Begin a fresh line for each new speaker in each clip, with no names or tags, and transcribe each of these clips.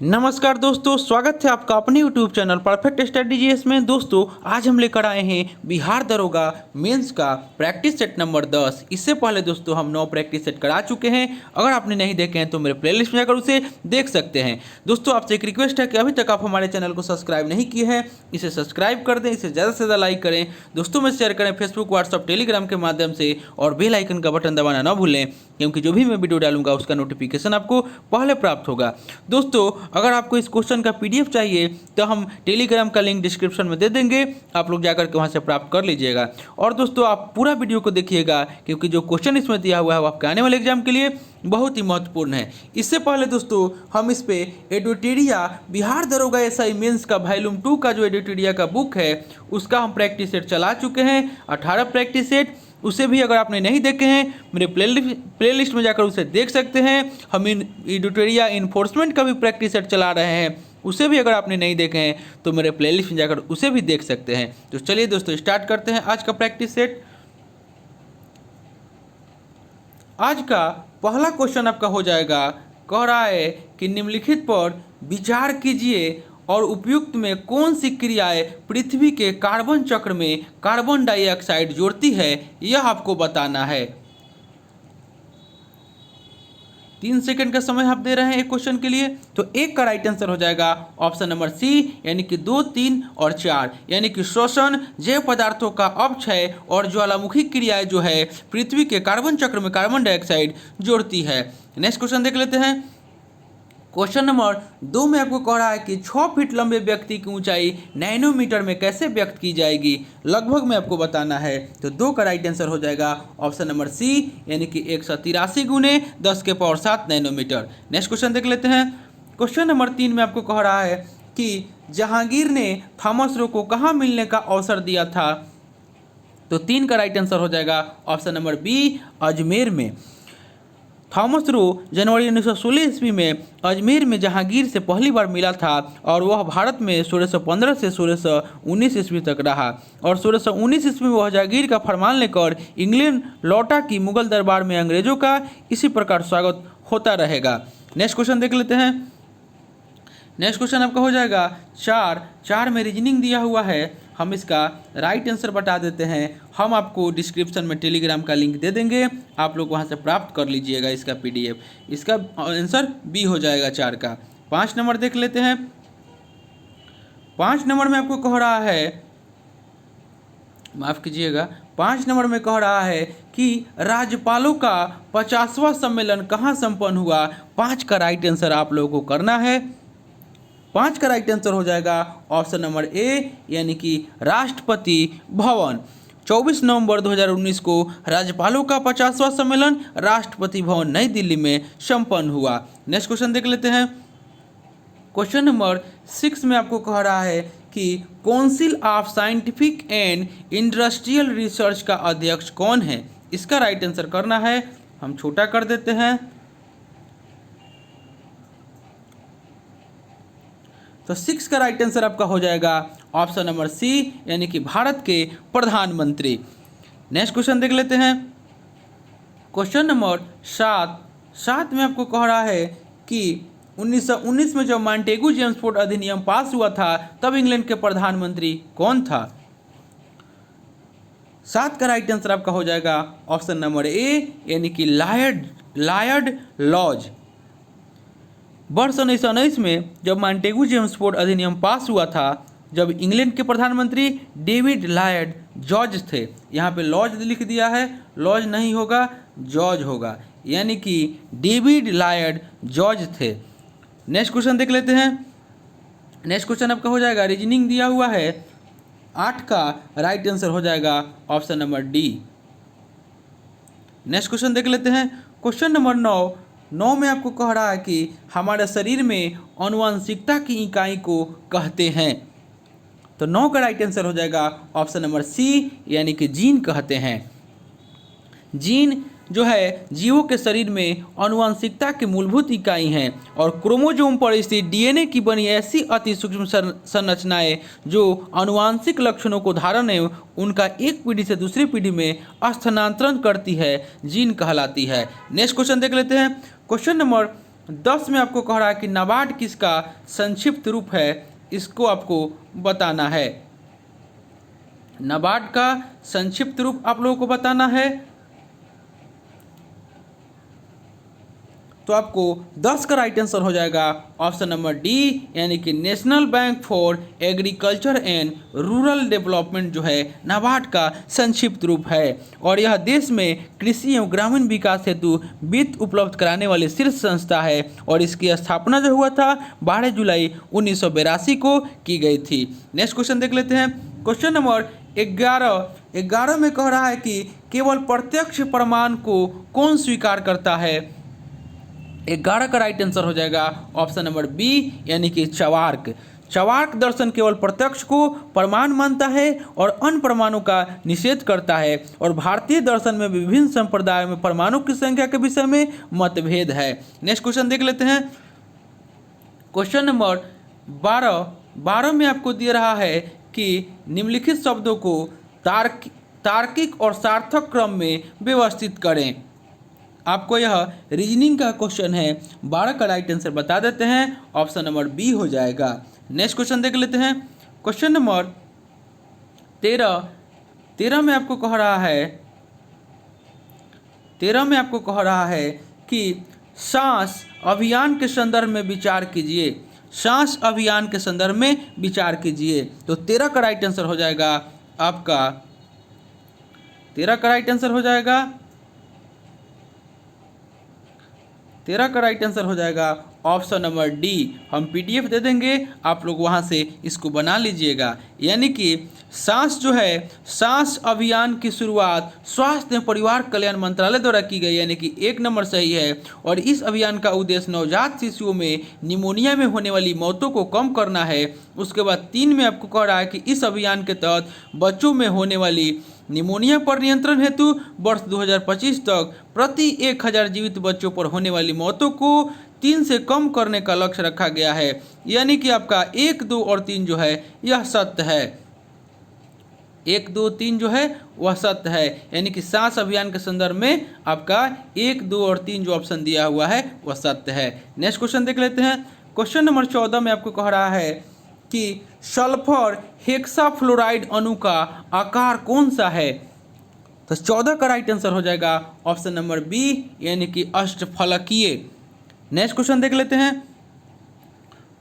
नमस्कार दोस्तों, स्वागत है आपका अपने YouTube चैनल परफेक्ट स्ट्रेटजीज में। दोस्तों आज हम लेकर आए हैं बिहार दरोगा मेंस का प्रैक्टिस सेट नंबर 10। इससे पहले दोस्तों हम 9 प्रैक्टिस सेट करा चुके हैं। अगर आपने नहीं देखे हैं तो मेरे प्लेलिस्ट में जाकर उसे देख सकते हैं। दोस्तों आपसे एक रिक्वेस्ट है कि अभी तक आप हमारे चैनल को सब्सक्राइब नहीं किए हैं, इसे सब्सक्राइब कर दें, इसे ज़्यादा से ज़्यादा लाइक करें, दोस्तों में शेयर करें फेसबुक, व्हाट्सअप, टेलीग्राम के माध्यम से, और बेल आइकन का बटन दबाना ना भूलें, क्योंकि जो भी मैं वीडियो डालूंगा उसका नोटिफिकेशन आपको पहले प्राप्त होगा। दोस्तों अगर आपको इस क्वेश्चन का पीडीएफ चाहिए तो हम टेलीग्राम का लिंक डिस्क्रिप्शन में दे देंगे, आप लोग जाकर के वहां से प्राप्त कर लीजिएगा। और दोस्तों आप पूरा वीडियो को देखिएगा, क्योंकि जो क्वेश्चन इसमें दिया हुआ है वो आपके आने वाले एग्जाम के लिए बहुत ही महत्वपूर्ण है। इससे पहले दोस्तों हम इस पे एडिटोरिया बिहार दरोगा एसआई मेंस का वॉल्यूम 2 का जो एडिटोरिया का बुक है उसका हम प्रैक्टिस सेट चला चुके हैं, 18 प्रैक्टिस सेट। उसे भी अगर आपने नहीं देखे हैं मेरे प्लेलिस्ट में जाकर उसे देख सकते हैं। हम एडिटोरिया इन्फोर्समेंट का भी प्रैक्टिस सेट चला रहे हैं, उसे भी अगर आपने नहीं देखे हैं तो मेरे प्लेलिस्ट में जाकर उसे भी देख सकते हैं। तो चलिए दोस्तों स्टार्ट करते हैं आज का प्रैक्टिस सेट। आज का पहला क्वेश्चन आपका हो जाएगा, कह रहा है कि निम्नलिखित पर विचार कीजिए और उपयुक्त में कौन सी क्रियाएं पृथ्वी के कार्बन चक्र में कार्बन डाइऑक्साइड जोड़ती है, यह आपको बताना है। 3 सेकंड का समय आप दे रहे हैं एक क्वेश्चन के लिए। तो एक का राइट आंसर हो जाएगा ऑप्शन नंबर सी, यानी कि 2, 3 और 4, यानी कि शोषण, जैव पदार्थों का अपक्षय और ज्वालामुखी क्रियाएं जो है पृथ्वी के कार्बन चक्र में कार्बन डाइऑक्साइड जोड़ती है। नेक्स्ट क्वेश्चन देख लेते हैं। क्वेश्चन नंबर 2 में आपको कह रहा है कि 6 फीट लंबे व्यक्ति की ऊंचाई नैनोमीटर में कैसे व्यक्त की जाएगी, लगभग में आपको बताना है। तो 2 का राइट आंसर हो जाएगा ऑप्शन नंबर सी, यानी कि 183 गुने 10 के पावर 7 नैनोमीटर। नेक्स्ट क्वेश्चन देख लेते हैं। क्वेश्चन नंबर 3 में आपको कह रहा है कि जहांगीर ने थॉमस रो को कहाँ मिलने का अवसर दिया था। तो 3 का राइट आंसर हो जाएगा ऑप्शन नंबर बी, अजमेर में। थॉमस रो जनवरी 1916 ईस्वी में अजमेर में जहांगीर से पहली बार मिला था, और वह भारत में 1615 से 1619 ईस्वी तक रहा, और 1619 ईस्वी में वह जहांगीर का फरमान लेकर इंग्लैंड लौटा कि मुगल दरबार में अंग्रेजों का इसी प्रकार स्वागत होता रहेगा। नेक्स्ट क्वेश्चन देख लेते हैं। नेक्स्ट क्वेश्चन आपका हो जाएगा 4 में रीजनिंग दिया हुआ है, हम इसका राइट आंसर बता देते हैं। हम आपको डिस्क्रिप्शन में टेलीग्राम का लिंक दे देंगे, आप लोग वहां से प्राप्त कर लीजिएगा इसका पीडीएफ। इसका आंसर बी हो जाएगा 4 का। 5 नंबर देख लेते हैं। 5 नंबर में आपको कह रहा है, माफ़ कीजिएगा, 5 नंबर में कह रहा है कि राज्यपालों का 50वां सम्मेलन कहाँ संपन्न हुआ। 5 का राइट आंसर आप लोगों को करना है। 5 का राइट आंसर हो जाएगा ऑप्शन नंबर ए, यानी कि राष्ट्रपति भवन। 24 नवंबर 2019 को राज्यपालों का 50वां सम्मेलन राष्ट्रपति भवन नई दिल्ली में संपन्न हुआ। नेक्स्ट क्वेश्चन देख लेते हैं। क्वेश्चन नंबर 6 में आपको कह रहा है कि council of scientific and industrial research का अध्यक्ष कौन है। इसका राइट आंसर करना है, हम छोटा कर देते हैं। तो 6 का राइट आंसर आपका हो जाएगा ऑप्शन नंबर सी, यानी कि भारत के प्रधानमंत्री। नेक्स्ट क्वेश्चन देख लेते हैं। क्वेश्चन नंबर 7 में आपको कह रहा है कि 1919 में जब मॉन्टेगू जेम्सफोर्ड अधिनियम पास हुआ था तब इंग्लैंड के प्रधानमंत्री कौन था। 7 का राइट आंसर आपका हो जाएगा ऑप्शन नंबर ए, यानी कि लॉर्ड लॉज। वर्ष 1919 में जब मॉन्टेगू जेम्सफोर्ड अधिनियम पास हुआ था, जब इंग्लैंड के प्रधानमंत्री डेविड लॉर्ड जॉर्ज थे। यहाँ पे लॉज लिख दिया है, लॉज नहीं होगा, जॉर्ज होगा, यानी कि डेविड लॉर्ड जॉर्ज थे। नेक्स्ट क्वेश्चन देख लेते हैं। नेक्स्ट क्वेश्चन आपका हो जाएगा, रीजनिंग दिया हुआ है, 8 का राइट आंसर हो जाएगा option number D. Next question देख लेते हैं। क्वेश्चन नंबर 9 में आपको कह रहा है कि हमारे शरीर में आनुवंशिकता की इकाई को कहते हैं। तो 9 का राइट आंसर हो जाएगा ऑप्शन नंबर सी, यानी कि जीन कहते हैं। जीन जो है जीवों के शरीर में आनुवंशिकता की मूलभूत इकाई हैं, और क्रोमोसोम पर स्थित डीएनए की बनी ऐसी अति सूक्ष्म संरचनाएं जो आनुवंशिक लक्षणों को धारण एवं उनका एक पीढ़ी से दूसरी पीढ़ी में स्थानांतरण करती है, जीन कहलाती है। नेक्स्ट क्वेश्चन देख लेते हैं। क्वेश्चन नंबर 10 में आपको कह रहा है कि नाबार्ड किसका संक्षिप्त रूप है, इसको आपको बताना है। नाबार्ड का संक्षिप्त रूप आप लोगों को बताना है। तो आपको 10 का राइट आंसर हो जाएगा ऑप्शन नंबर डी, यानी कि national bank for agriculture and rural development जो है नाबार्ड का संक्षिप्त रूप है। और यह देश में कृषि एवं ग्रामीण विकास हेतु वित्त उपलब्ध कराने वाली शीर्ष संस्था है और इसकी स्थापना जो हुआ था 12 जुलाई 1982 को की गई थी। नेक्स्ट क्वेश्चन देख लेते हैं। क्वेश्चन नंबर 11 में कह रहा है कि केवल प्रत्यक्ष प्रमाण को कौन स्वीकार करता है। 11 का राइट आंसर हो जाएगा ऑप्शन नंबर बी, यानी कि चवार्क। चवार्क दर्शन केवल प्रत्यक्ष को प्रमाण मानता है और अन्य प्रमाणों का निषेध करता है। और भारतीय दर्शन में विभिन्न संप्रदायों में प्रमाणों की संख्या के विषय में मतभेद है। नेक्स्ट क्वेश्चन देख लेते हैं। क्वेश्चन नंबर 12 में आपको दिया रहा है कि निम्नलिखित शब्दों को तार्किक और सार्थक क्रम में व्यवस्थित करें। आपको यह रीजनिंग का क्वेश्चन है। 12 का राइट आंसर बता देते हैं, ऑप्शन नंबर बी हो जाएगा। नेक्स्ट क्वेश्चन देख लेते हैं। क्वेश्चन नंबर 13 में आपको कह रहा है कि सांस अभियान के संदर्भ में विचार कीजिए। सांस अभियान के संदर्भ में विचार कीजिए। तो 13 का राइट आंसर हो जाएगा आपका 13 का राइट आंसर हो जाएगा 13 का राइट आंसर हो जाएगा ऑप्शन नंबर डी। हम पीडीएफ दे देंगे, आप लोग वहां से इसको बना लीजिएगा। यानी कि सांस जो है, सांस अभियान की शुरुआत स्वास्थ्य एवं परिवार कल्याण मंत्रालय द्वारा की गई, यानी कि 1 नंबर सही है। और इस अभियान का उद्देश्य नवजात शिशुओं में निमोनिया में होने वाली मौतों को कम करना है। उसके बाद 3 में आपको कह रहा है कि इस अभियान के तहत बच्चों में होने वाली निमोनिया पर नियंत्रण हेतु वर्ष 2025 तक प्रति 1000 जीवित बच्चों पर होने वाली मौतों को 3 से कम करने का लक्ष्य रखा गया है। यानी कि आपका 1, 2 और 3 जो है यह सत्य है। 1, 2, 3 जो है वह सत्य है। यानी कि सांस अभियान के संदर्भ में आपका 1, 2 और 3 जो ऑप्शन दिया हुआ है वह सत्य है। नेक्स्ट क्वेश्चन देख लेते हैं। क्वेश्चन नंबर 14 में आपको कह रहा है कि सल्फर हेक्साफ्लोराइड अणु का आकार कौन सा है। तो 14 का राइट आंसर हो जाएगा ऑप्शन नंबर बी, यानी कि अष्टफलकीय। नेक्स्ट क्वेश्चन देख लेते हैं।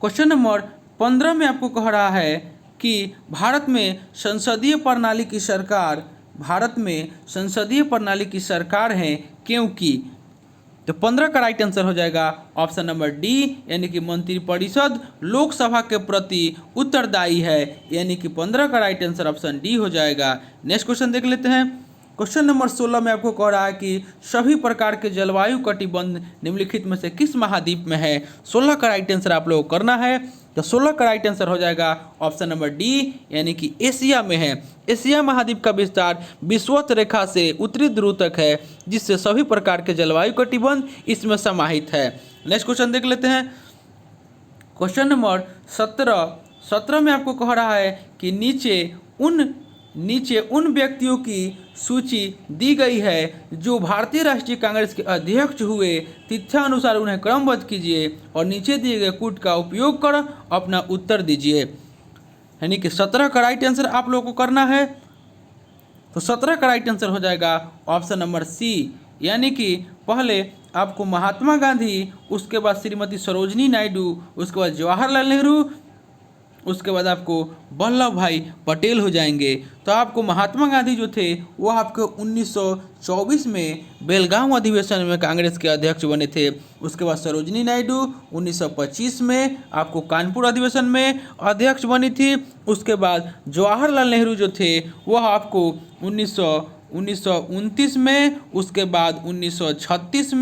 क्वेश्चन नंबर 15 में आपको कह रहा है कि भारत में संसदीय प्रणाली की सरकार है क्योंकि। तो 15 का राइट आंसर हो जाएगा ऑप्शन नंबर डी, यानी कि मंत्रिपरिषद लोकसभा के प्रति उत्तरदायी है। यानी कि 15 का राइट आंसर ऑप्शन डी हो जाएगा। नेक्स्ट क्वेश्चन देख लेते हैं। क्वेश्चन नंबर 16 में आपको कह रहा है कि सभी प्रकार के जलवायु कटिबंध निम्नलिखित में से किस महाद्वीप में है। 16 का राइट आंसर आप लोगों को करना है। तो 16 का राइट आंसर हो जाएगा ऑप्शन नंबर डी, यानी कि एशिया में है। एशिया महाद्वीप का विस्तार विषुवत रेखा से उत्तरी ध्रुव तक है, जिससे सभी प्रकार के जलवायु कटिबंध इसमें समाहित है। नेक्स्ट क्वेश्चन देख लेते हैं। क्वेश्चन नंबर 17 में आपको कह रहा है कि नीचे उन व्यक्तियों की सूची दी गई है जो भारतीय राष्ट्रीय कांग्रेस के अध्यक्ष हुए, तथ्यानुसार उन्हें क्रमबद्ध कीजिए और नीचे दिए गए कूट का उपयोग कर अपना उत्तर दीजिए। यानी कि 17 का राइट आंसर आप लोगों को करना है। तो 17 का राइट आंसर हो जाएगा ऑप्शन नंबर सी, यानी कि पहले आपको महात्मा गांधी, उसके बाद श्रीमती सरोजनी नायडू, उसके बाद जवाहरलाल नेहरू, उसके बाद आपको वल्लभ भाई पटेल हो जाएंगे। तो आपको महात्मा गांधी जो थे वो आपको 1924 में बेलगाम अधिवेशन में कांग्रेस के अध्यक्ष बने थे। उसके बाद सरोजनी नायडू 1925 में आपको कानपुर अधिवेशन में अध्यक्ष बनी थी। उसके बाद जवाहरलाल नेहरू जो थे वह आपको 1929 में, उसके बाद 1936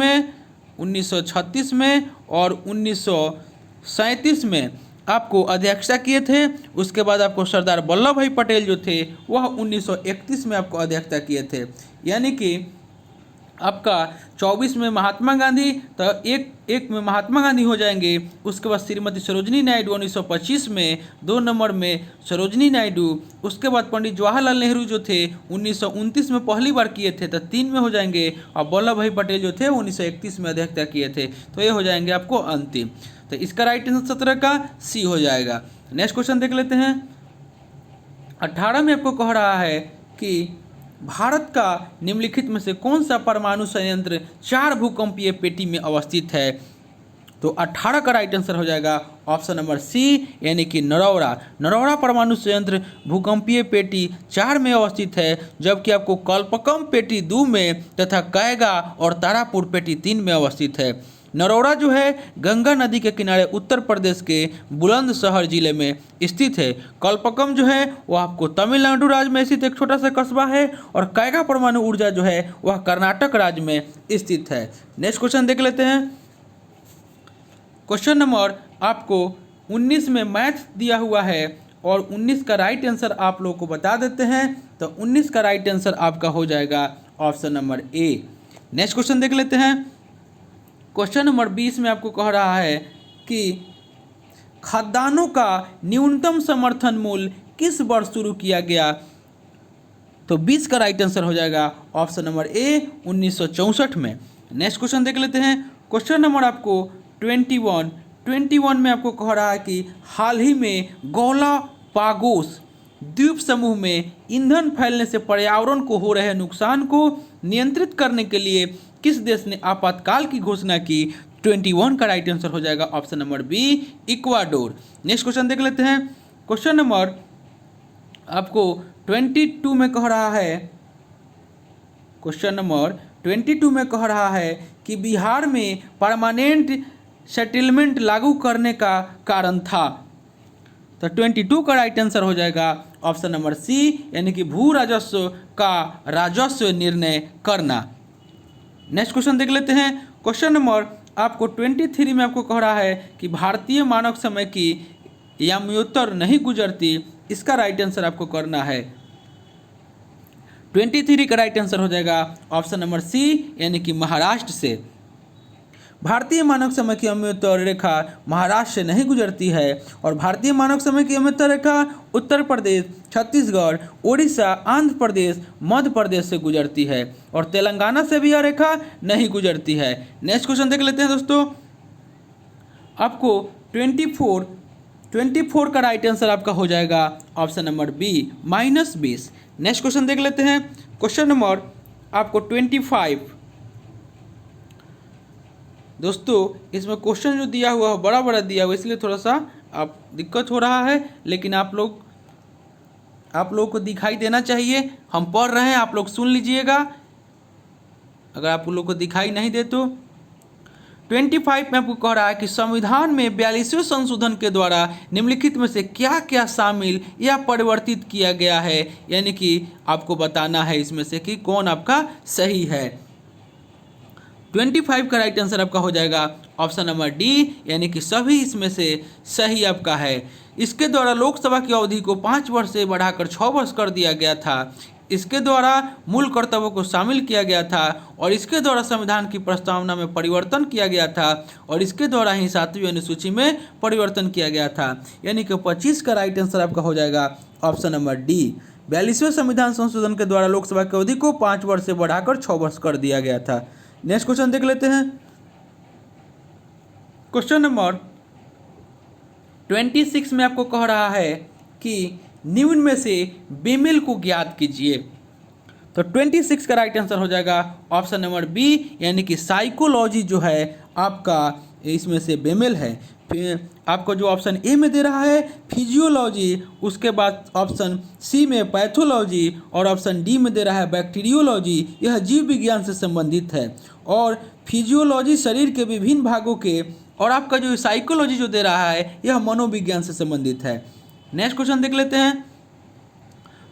में और 1937 में आपको अध्यक्षता किए थे। उसके बाद आपको सरदार वल्लभ भाई पटेल जो थे वह 1931 में आपको अध्यक्षता किए थे। यानी कि आपका 24 में महात्मा गांधी, तो एक में महात्मा गांधी हो जाएंगे। उसके बाद श्रीमती सरोजिनी नायडू 1925 में, 2 नंबर में सरोजिनी नायडू। उसके बाद पंडित जवाहरलाल नेहरू जो थे 1929 में पहली बार किए थे, तो 3 में हो जाएंगे। और वल्लभ भाई पटेल जो थे 1931 में अध्यक्षता किए थे, तो ये हो जाएंगे आपको अंतिम। तो इसका राइट आंसर 17 का सी हो जाएगा। नेक्स्ट क्वेश्चन देख लेते हैं। 18 में आपको कह रहा है कि भारत का निम्नलिखित में से कौन सा परमाणु संयंत्र 4 भूकंपीय पेटी में अवस्थित है। तो 18 का राइट आंसर हो जाएगा ऑप्शन नंबर सी, यानी कि नरौरा। नरौरा परमाणु संयंत्र भूकंपीय पेटी 4 में अवस्थित है, जबकि आपको कल्पकम पेटी 2 में तथा कैगा और तारापुर पेटी 3 में अवस्थित है। नरौरा जो है गंगा नदी के किनारे उत्तर प्रदेश के बुलंदशहर जिले में स्थित है। कल्पकम जो है वह आपको तमिलनाडु राज्य में स्थित एक छोटा सा कस्बा है, और कैगा परमाणु ऊर्जा जो है वह कर्नाटक राज्य में स्थित है। नेक्स्ट क्वेश्चन देख लेते हैं। क्वेश्चन नंबर आपको 19 में मैथ दिया हुआ है, और 19 का राइट आंसर आप लोगों को बता देते हैं। तो 19 का राइट आंसर आपका हो जाएगा option number A. Next question देख लेते हैं। क्वेश्चन नंबर 20 में आपको कह रहा है कि खाद्यान्नों का न्यूनतम समर्थन मूल्य किस वर्ष शुरू किया गया। तो 20 का राइट आंसर हो जाएगा ऑप्शन नंबर ए 1964 में। नेक्स्ट क्वेश्चन देख लेते हैं। क्वेश्चन नंबर आपको 21 में आपको कह रहा है कि हाल ही में गौलापागोस द्वीप समूह में ईंधन फैलने से पर्यावरण को हो रहे नुकसान को नियंत्रित करने के लिए किस देश ने आपातकाल की घोषणा की। 21 का राइट आंसर हो जाएगा option number B, Ecuador. Next question देख लेते हैं। क्वेश्चन नंबर आपको 22 में कह रहा है, क्वेश्चन नंबर 22 में कह रहा है कि बिहार में परमानेंट सेटलमेंट लागू करने का कारण था। तो 22 का राइट आंसर हो जाएगा ऑप्शन नंबर सी, यानी कि भू राजस्व का राजस्व निर्णय करना। नेक्स्ट क्वेश्चन देख लेते हैं। क्वेश्चन नंबर आपको 23 में आपको कह रहा है कि भारतीय मानक समय की याम्योत्तर नहीं गुजरती। इसका राइट आंसर आपको करना है। 23 का राइट आंसर हो जाएगा ऑप्शन नंबर सी, यानी कि महाराष्ट्र से। भारतीय मानक समय की अम्योत्तर रेखा महाराष्ट्र से नहीं गुजरती है, और भारतीय मानक समय की अम्योत्तर रेखा उत्तर प्रदेश, छत्तीसगढ़, उड़ीसा, आंध्र प्रदेश, मध्य प्रदेश से गुजरती है, और तेलंगाना से भी यह रेखा नहीं गुजरती है। नेक्स्ट क्वेश्चन देख लेते हैं दोस्तों। आपको 24 का राइट आंसर आपका हो जाएगा option number B, -20। Next question देख लेते हैं। क्वेश्चन नंबर आपको 25। दोस्तों इसमें क्वेश्चन जो दिया हुआ है बड़ा बड़ा दिया हुआ है, इसलिए थोड़ा सा आप दिक्कत हो रहा है, लेकिन आप लोग को दिखाई देना चाहिए। हम पढ़ रहे हैं, आप लोग सुन लीजिएगा। अगर आप लोग को दिखाई नहीं दे तो 25 में आपको कह रहा है कि संविधान में 42वें संशोधन के द्वारा निम्नलिखित में से क्या क्या शामिल या परिवर्तित किया गया है, यानी कि आपको बताना है इसमें से कि कौन आपका सही है। 25 का राइट आंसर आपका हो जाएगा ऑप्शन नंबर डी, यानी कि सभी इसमें से सही आपका है। इसके द्वारा लोकसभा की अवधि को 5 वर्ष से बढ़ाकर 6 वर्ष कर दिया गया था। इसके द्वारा मूल कर्तव्यों को शामिल किया गया था, और इसके द्वारा संविधान की प्रस्तावना में परिवर्तन किया गया था, और इसके द्वारा ही 7वीं अनुसूची में परिवर्तन किया गया था। यानी कि 25 का राइट आंसर आपका हो जाएगा ऑप्शन नंबर डी। 42वें संविधान संशोधन के द्वारा लोकसभा की अवधि को 5 वर्ष से बढ़ाकर 6 वर्ष कर दिया गया था। नेक्स्ट क्वेश्चन देख लेते हैं। क्वेश्चन नंबर 26 में आपको कह रहा है कि निम्न में से बेमेल को ज्ञात कीजिए। तो 26 का राइट आंसर हो जाएगा ऑप्शन नंबर बी, यानी कि साइकोलॉजी जो है आपका इसमें से बेमेल है। फिर आपको जो ऑप्शन ए में दे रहा है फिजियोलॉजी, उसके बाद ऑप्शन सी में पैथोलॉजी, और ऑप्शन डी में दे रहा है बैक्टीरियोलॉजी। यह जीव विज्ञान से संबंधित है, और फिजियोलॉजी शरीर के विभिन्न भागों के, और आपका जो साइकोलॉजी जो दे रहा है यह मनोविज्ञान से संबंधित है। नेक्स्ट क्वेश्चन देख लेते हैं।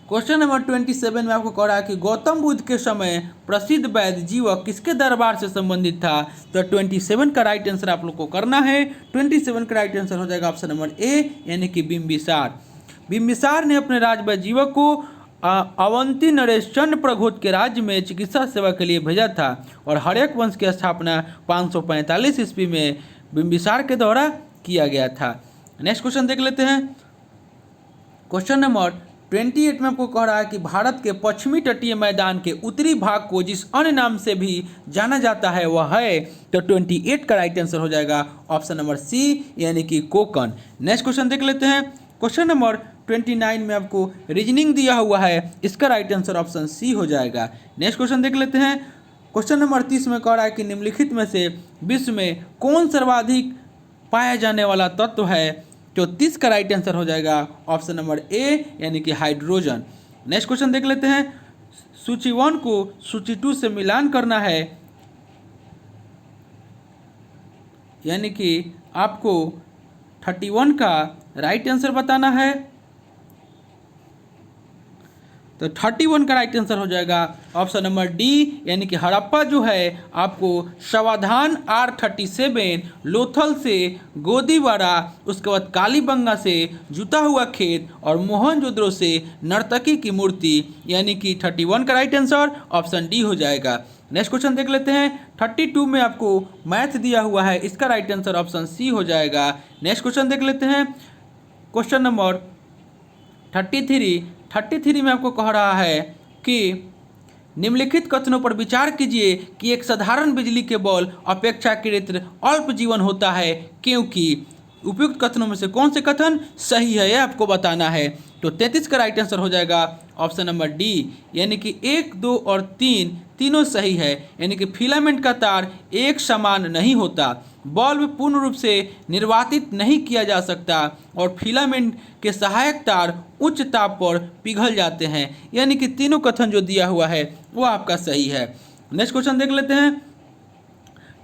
क्वेश्चन नंबर 27 में आपको कह रहा है कि गौतम बुद्ध के समय प्रसिद्ध वैद्य जीवक किसके दरबार से संबंधित था। तो 27 का राइट आंसर आप लोग को करना है। 27 का राइट आंसर हो जाएगा ऑप्शन नंबर ए, यानी कि बिम्बिसार। बिम्बिसार ने अपने राजवैद्य जीवक को अवंती नरेश चंद्र प्रघोत के राज्य में चिकित्सा सेवा के लिए भेजा था और हर्यक वंश की स्थापना 545 ईस्वी में बिंबिसार के द्वारा किया गया था। नेक्स्ट क्वेश्चन देख लेते हैं। क्वेश्चन नंबर 28 में आपको कह रहा है कि भारत के पश्चिमी तटीय मैदान के उत्तरी भाग को जिस अन्य नाम से भी जाना जाता है वह है, तो 28 का राइट आंसर हो जाएगा ऑप्शन नंबर सी यानी कि कोकन। नेक्स्ट क्वेश्चन देख लेते हैं। क्वेश्चन नंबर 29 में आपको रीजनिंग दिया हुआ है, इसका राइट आंसर ऑप्शन सी हो जाएगा। नेक्स्ट क्वेश्चन देख लेते हैं। क्वेश्चन नंबर 30 में कह रहा है कि निम्नलिखित में से विश्व में कौन सर्वाधिक पाया जाने वाला तत्व है, तो 30 का राइट आंसर हो जाएगा ऑप्शन नंबर ए यानी कि हाइड्रोजन। नेक्स्ट क्वेश्चन देख लेते हैं। सूची 1 को सूची 2 से मिलान करना है, यानी कि आपको 31 का राइट आंसर बताना है, तो 31 का राइट आंसर हो जाएगा ऑप्शन नंबर डी यानी कि हड़प्पा जो है आपको सावधान R37, लोथल से गोदीवाड़ा, उसके बाद कालीबंगा से जुता हुआ खेत और मोहनजोदड़ो से नर्तकी की मूर्ति, यानी कि 31 का राइट आंसर ऑप्शन डी हो जाएगा। नेक्स्ट क्वेश्चन देख लेते हैं। 32 में आपको मैथ दिया हुआ है, इसका राइट आंसर ऑप्शन सी हो जाएगा। नेक्स्ट क्वेश्चन देख लेते हैं। क्वेश्चन नंबर 33 में आपको कह रहा है कि निम्नलिखित कथनों पर विचार कीजिए कि एक साधारण बिजली के बल्ब अपेक्षाकृत अल्प जीवन होता है क्योंकि उपयुक्त कथनों में से कौन से कथन सही है यह आपको बताना है, तो 33 का राइट आंसर हो जाएगा ऑप्शन नंबर डी यानी कि 1, 2 और 3 तीनों सही है। यानी कि फिलामेंट का तार एक समान नहीं होता, बल्ब पूर्ण रूप से निर्वातित नहीं किया जा सकता और फिलामेंट के सहायक तार उच्च ताप पर पिघल जाते हैं। यानी कि तीनों कथन जो दिया हुआ है वो आपका सही है। नेक्स्ट क्वेश्चन देख लेते हैं।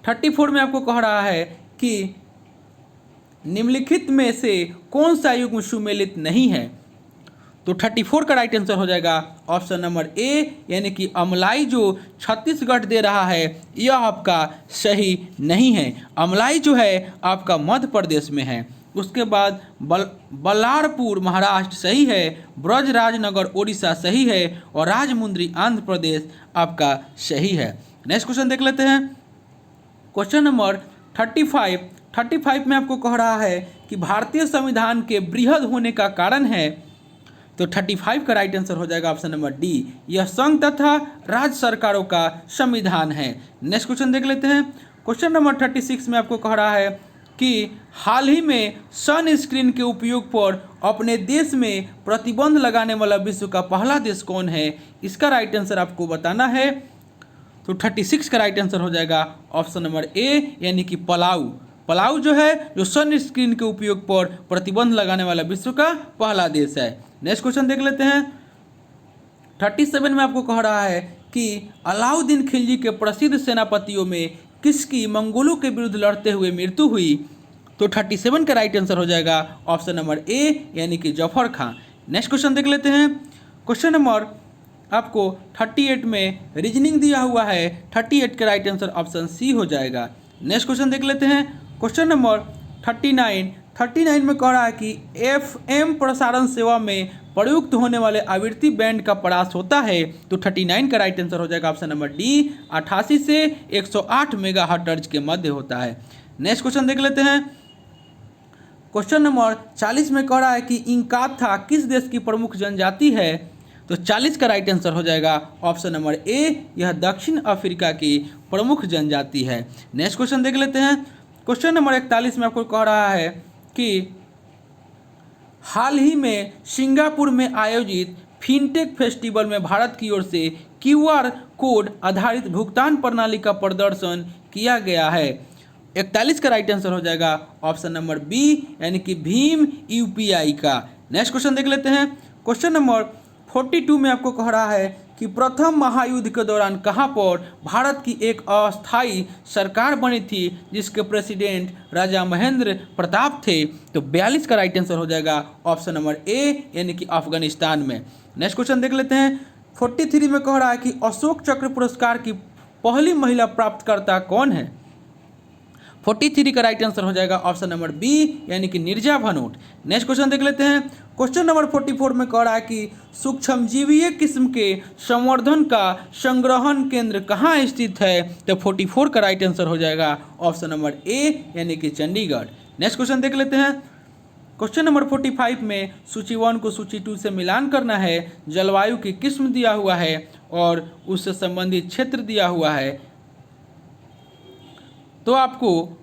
34 में आपको कह रहा है कि निम्नलिखित में से कौन सा युग्म सुमेलित नहीं है, तो 34 का राइट आंसर हो जाएगा ऑप्शन नंबर ए यानी कि अमलाई जो छत्तीसगढ़ दे रहा है यह आपका सही नहीं है। अमलाई जो है आपका मध्य प्रदेश में है। उसके बाद बल्लारपुर महाराष्ट्र सही है, ब्रजराजनगर उड़ीसा सही है और राजमुंद्री आंध्र प्रदेश आपका सही है। नेक्स्ट क्वेश्चन देख लेते हैं। क्वेश्चन नंबर 35 में आपको कह रहा है कि भारतीय संविधान के बृहद होने का कारण है, तो 35 का राइट आंसर हो जाएगा ऑप्शन नंबर डी, यह संघ तथा राज्य सरकारों का संविधान है। नेक्स्ट क्वेश्चन देख लेते हैं। क्वेश्चन नंबर 36 में आपको कह रहा है कि हाल ही में सन स्क्रीन के उपयोग पर अपने देश में प्रतिबंध लगाने वाला विश्व का पहला देश कौन है, इसका राइट आंसर आपको बताना है, तो 36 का राइट आंसर हो जाएगा ऑप्शन नंबर ए यानी कि पलाऊ जो है जो सन स्क्रीन के उपयोग पर प्रतिबंध लगाने वाला विश्व का पहला देश है। नेक्स्ट क्वेश्चन देख लेते हैं। 37 में आपको कह रहा है कि अलाउद्दीन खिलजी के प्रसिद्ध सेनापतियों में किसकी मंगोलों के विरुद्ध लड़ते हुए मृत्यु हुई, तो 37 का राइट आंसर हो जाएगा ऑप्शन नंबर ए यानी कि जफर खां। नेक्स्ट क्वेश्चन देख लेते हैं। क्वेश्चन नंबर आपको 38 में रीजनिंग दिया हुआ है, 38 का राइट आंसर ऑप्शन सी हो जाएगा। नेक्स्ट क्वेश्चन देख लेते हैं। क्वेश्चन नंबर 39 में कह रहा है कि FM प्रसारण सेवा में प्रयुक्त होने वाले आवृत्ति बैंड का परास होता है, तो 39 का राइट आंसर हो जाएगा ऑप्शन नंबर डी, 88 से 108 मेगाहर्ट्ज के मध्य होता है। नेक्स्ट क्वेश्चन देख लेते हैं। क्वेश्चन नंबर 40 में कह रहा है कि इंकाथा किस देश की प्रमुख जनजाति है, तो 40 का राइट आंसर हो जाएगा ऑप्शन नंबर ए, यह दक्षिण अफ्रीका की प्रमुख जनजाति है। नेक्स्ट क्वेश्चन देख लेते हैं। क्वेश्चन नंबर 41 में आपको कह रहा है कि हाल ही में सिंगापुर में आयोजित फिनटेक फेस्टिवल में भारत की ओर से QR कोड आधारित भुगतान प्रणाली का प्रदर्शन किया गया है, 41 का राइट आंसर हो जाएगा ऑप्शन नंबर बी यानी कि भीम UPI का। नेक्स्ट क्वेश्चन देख लेते हैं। क्वेश्चन नंबर 42 में आपको कह रहा है कि प्रथम महायुद्ध के दौरान कहां पर भारत की एक अस्थायी सरकार बनी थी जिसके प्रेसिडेंट राजा महेंद्र प्रताप थे, तो 42 का राइट आंसर हो जाएगा ऑप्शन नंबर ए यानी कि अफगानिस्तान में। नेक्स्ट क्वेश्चन देख लेते हैं। 43 में कह रहा है कि अशोक चक्र पुरस्कार की पहली महिला प्राप्तकर्ता कौन है, 43 का राइट आंसर हो जाएगा ऑप्शन नंबर बी यानी कि निर्जा भनोट। नेक्स्ट क्वेश्चन देख लेते हैं। क्वेश्चन नंबर 44 में कह रहा है कि सूक्ष्मजीवीय किस्म के संवर्धन का संग्रहण केंद्र कहाँ स्थित है। तो 44 का राइट आंसर हो जाएगा ऑप्शन नंबर ए यानी कि चंडीगढ़। नेक्स्ट क्वेश्चन देख लेते हैं। क्वेश्चन नंबर 45 में सूची 1 को सूची 2 से मिलान करना है। जलवायु की किस्म दिया हुआ है और उससे संबंधित क्षेत्र दिया हुआ है। तो आपको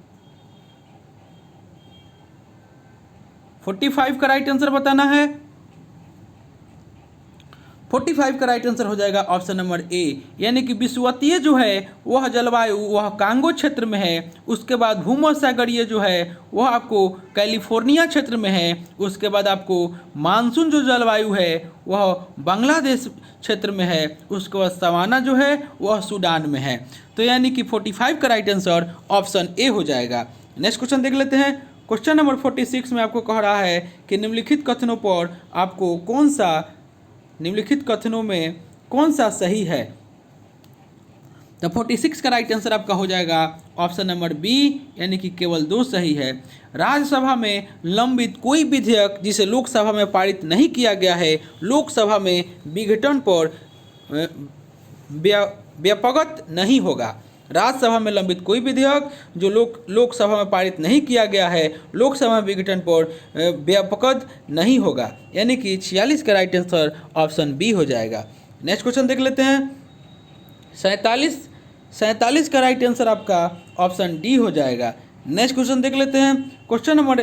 45 का राइट आंसर बताना है। 45 का राइट आंसर हो जाएगा ऑप्शन नंबर ए यानी कि विषुवतीय जो है वह जलवायु वह कांगो क्षेत्र में है। उसके बाद भूमध्यसागरीय जो है वह आपको कैलिफोर्निया क्षेत्र में है। उसके बाद आपको मानसून जो जलवायु है वह बांग्लादेश क्षेत्र में है। उसके बाद सवाना जो है वह सूडान में है। तो यानी कि 45 का राइट आंसर ऑप्शन ए हो जाएगा। नेक्स्ट क्वेश्चन देख लेते हैं। क्वेश्चन नंबर 46 में आपको कह रहा है कि निम्नलिखित कथनों पर आपको निम्नलिखित कथनों में कौन सा सही है। तो 46 का राइट आंसर आपका हो जाएगा ऑप्शन नंबर बी यानी कि केवल 2 सही है। राज्यसभा में लंबित कोई विधेयक जिसे लोकसभा में पारित नहीं किया गया है लोकसभा में विघटन पर व्यापगत नहीं होगा। राज्यसभा में लंबित कोई विधेयक जो लोकसभा में पारित नहीं किया गया है लोकसभा में विघटन पर व्यापगत नहीं होगा। यानी कि 46 का राइट आंसर ऑप्शन बी हो जाएगा। नेक्स्ट क्वेश्चन देख लेते हैं। 47 का राइट आंसर आपका ऑप्शन डी हो जाएगा। नेक्स्ट क्वेश्चन देख लेते हैं। क्वेश्चन नंबर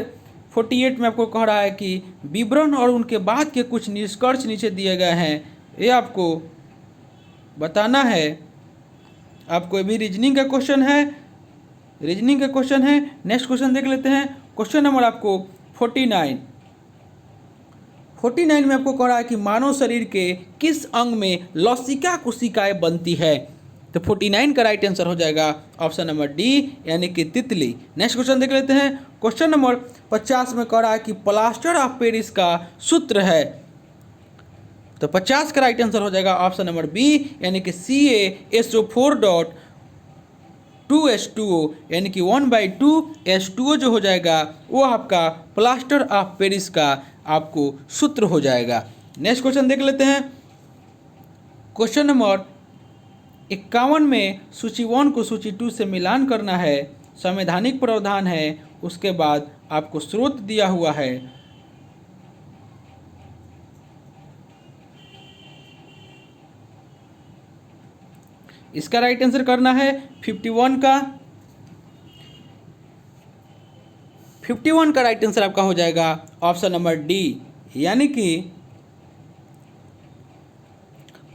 48 में आपको कह रहा है कि विवरण और उनके बाद के कुछ निष्कर्ष नीचे दिए गए हैं। ये आपको बताना है। आपको अभी रीजनिंग का क्वेश्चन है। नेक्स्ट क्वेश्चन देख लेते हैं। क्वेश्चन नंबर आपको 49 में आपको कह रहा है कि मानव शरीर के किस अंग में लसिका कोशिकाएं बनती है। तो 49 का राइट आंसर हो जाएगा ऑप्शन नंबर डी यानी कि तितली। नेक्स्ट क्वेश्चन देख लेते हैं। क्वेश्चन नंबर 50 में कह रहा है कि प्लास्टर ऑफ पेरिस का सूत्र है। तो 50 का राइट आंसर हो जाएगा ऑप्शन नंबर बी यानी कि CaSO4.2H2O यानी कि 1/2H2O जो हो जाएगा वो आपका प्लास्टर ऑफ पेरिस का आपको सूत्र हो जाएगा। नेक्स्ट क्वेश्चन देख लेते हैं। क्वेश्चन नंबर 51 में सूची 1 को सूची 2 से मिलान करना है। संवैधानिक प्रावधान है। उसके बाद आपको स्रोत दिया हुआ है। इसका राइट आंसर करना है 51 का राइट आंसर आपका हो जाएगा ऑप्शन नंबर डी यानी कि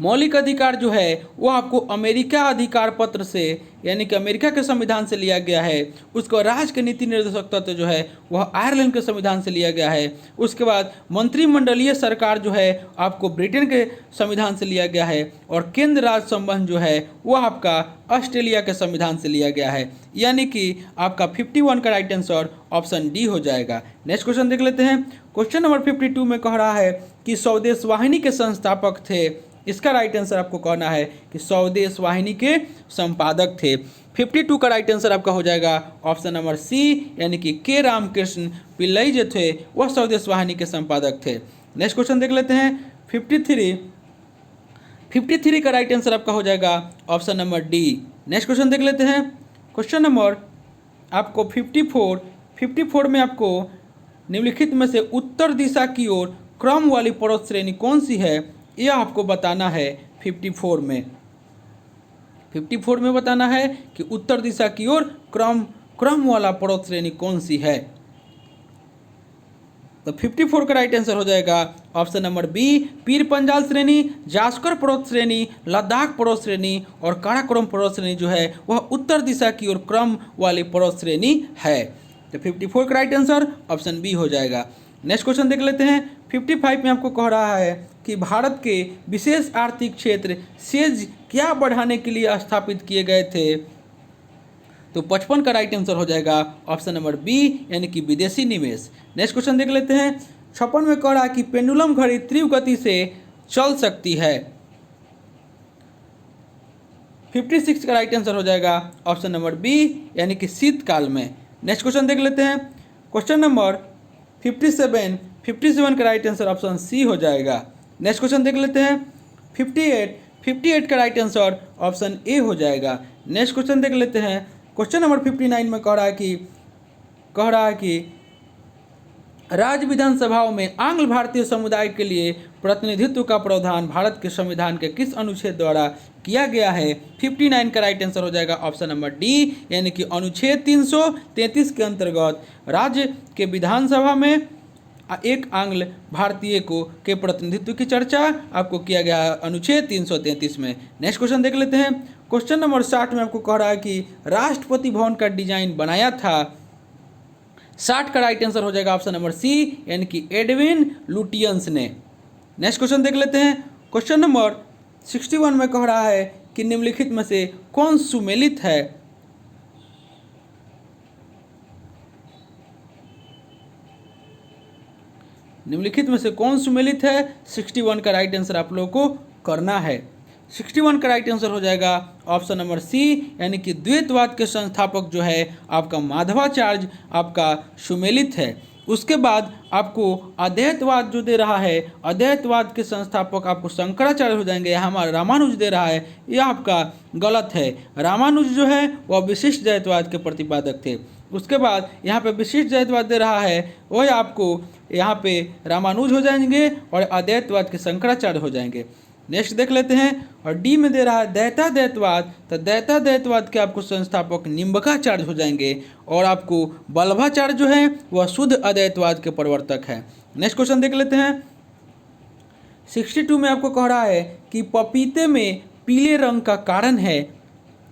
मौलिक अधिकार जो है वो आपको अमेरिका अधिकार पत्र से यानी कि अमेरिका के संविधान से लिया गया है। उसको राज्य के नीति निर्देशक तत्व जो है वह आयरलैंड के संविधान से लिया गया है। उसके बाद मंत्रिमंडलीय सरकार जो है आपको ब्रिटेन के संविधान से लिया गया है और केंद्र राज्य संबंध जो है वह आपका ऑस्ट्रेलिया के संविधान से लिया गया है। यानी कि आपका 51 का राइट आंसर ऑप्शन डी हो जाएगा। नेक्स्ट क्वेश्चन देख लेते हैं। क्वेश्चन नंबर 52 में कह रहा है कि स्वदेश वाहिनी के संस्थापक थे। इसका राइट आंसर आपको कहना है कि स्वदेश वाहिनी के संपादक थे। 52 का राइट आंसर आपका हो जाएगा ऑप्शन नंबर सी यानी कि के रामकृष्ण पिल्लई जो थे वह स्वदेश वाहिनी के संपादक थे। नेक्स्ट क्वेश्चन देख लेते हैं। 53 का राइट आंसर आपका हो जाएगा option number D. Next question देख लेते हैं। क्वेश्चन नंबर आपको 54 में आपको निम्नलिखित में से उत्तर दिशा की ओर क्रम वाली पर्वत श्रेणी कौन सी है यह आपको बताना है। 54 में बताना है कि उत्तर दिशा की ओर क्रम वाला पर्वत श्रेणी कौन सी है। तो 54 का राइट आंसर हो जाएगा option number B Pir Panjal श्रेणी, जास्कर पर्वत श्रेणी, लद्दाख पर्वत श्रेणी और काराकोरम पर्वत श्रेणी जो है वह उत्तर दिशा की ओर क्रम वाली पर्वत श्रेणी है। तो 54 का राइट आंसर ऑप्शन बी हो जाएगा। नेक्स्ट क्वेश्चन देख लेते हैं। 55 में आपको कह रहा है कि भारत के विशेष आर्थिक क्षेत्र सेज क्या बढ़ाने के लिए स्थापित किए गए थे। तो 55 का राइट आंसर हो जाएगा ऑप्शन नंबर बी यानी कि विदेशी निवेश। नेक्स्ट क्वेश्चन देख लेते हैं। 56 में कह रहा है कि पेंडुलम घड़ी तीव्र गति से चल सकती है। 56 का राइट आंसर हो जाएगा ऑप्शन नंबर बी, यानी कि शीतकाल में। नेक्स्ट क्वेश्चन देख लेते हैं। क्वेश्चन नंबर 57 का राइट आंसर ऑप्शन सी हो जाएगा। नेक्स्ट क्वेश्चन देख लेते हैं। 58 का राइट आंसर ऑप्शन ए हो जाएगा। नेक्स्ट क्वेश्चन देख लेते हैं। क्वेश्चन नंबर 59 में कह रहा है कि राज्य विधानसभाओं में आंग्ल भारतीय समुदाय के लिए प्रतिनिधित्व का प्रावधान भारत के संविधान के किस अनुच्छेद द्वारा किया गया है? 59 का राइट आंसर हो जाएगा ऑप्शन नंबर डी, यानी कि अनुच्छेद 333 के अंतर्गत राज्य के विधानसभा में एक आंग्ल भारतीय के प्रतिनिधित्व की चर्चा आपको किया गया है अनुच्छेद 333 में। नेक्स्ट क्वेश्चन देख लेते हैं। क्वेश्चन नंबर 60 में आपको कह रहा है कि राष्ट्रपति भवन का डिजाइन बनाया था। 60 का राइट आंसर हो जाएगा ऑप्शन नंबर सी, यानी कि एडविन लुटियंस ने। नेक्स्ट क्वेश्चन देख लेते हैं। क्वेश्चन नंबर 61 में कह रहा है कि निम्नलिखित में से कौन सुमेलित है? निम्नलिखित में से कौन सुमेलित है? 61 का राइट आंसर आप लोगों को करना है। 61 का राइट आंसर हो जाएगा ऑप्शन नंबर सी, यानी कि द्वैतवाद के संस्थापक जो है आपका माधवाचार्य आपका सुमेलित है। उसके बाद आपको अद्वैतवाद जो दे रहा है, अद्वैतवाद के संस्थापक आपको शंकराचार्य हो जाएंगे। यहाँ हमारा रामानुज दे रहा है, यह आपका गलत है। रामानुज जो है वह विशिष्ट द्वैतवाद के प्रतिपादक थे। उसके बाद यहाँ पे विशिष्ट द्वैतवाद दे रहा है, वह आपको यहाँ पे रामानुज हो जाएंगे और अद्वैतवाद के शंकराचार्य हो जाएंगे। नेक्स्ट देख लेते हैं। और डी में दे रहा है दैता द्वैतवाद, तो दैता द्वैतवाद के आपको संस्थापक निम्बकाचार्य हो जाएंगे और आपको वल्लभाचार्य जो है वह शुद्ध अद्वैतवाद के प्रवर्तक है। नेक्स्ट क्वेश्चन देख लेते हैं। 62 में आपको कह रहा है कि पपीते में पीले रंग का कारण है,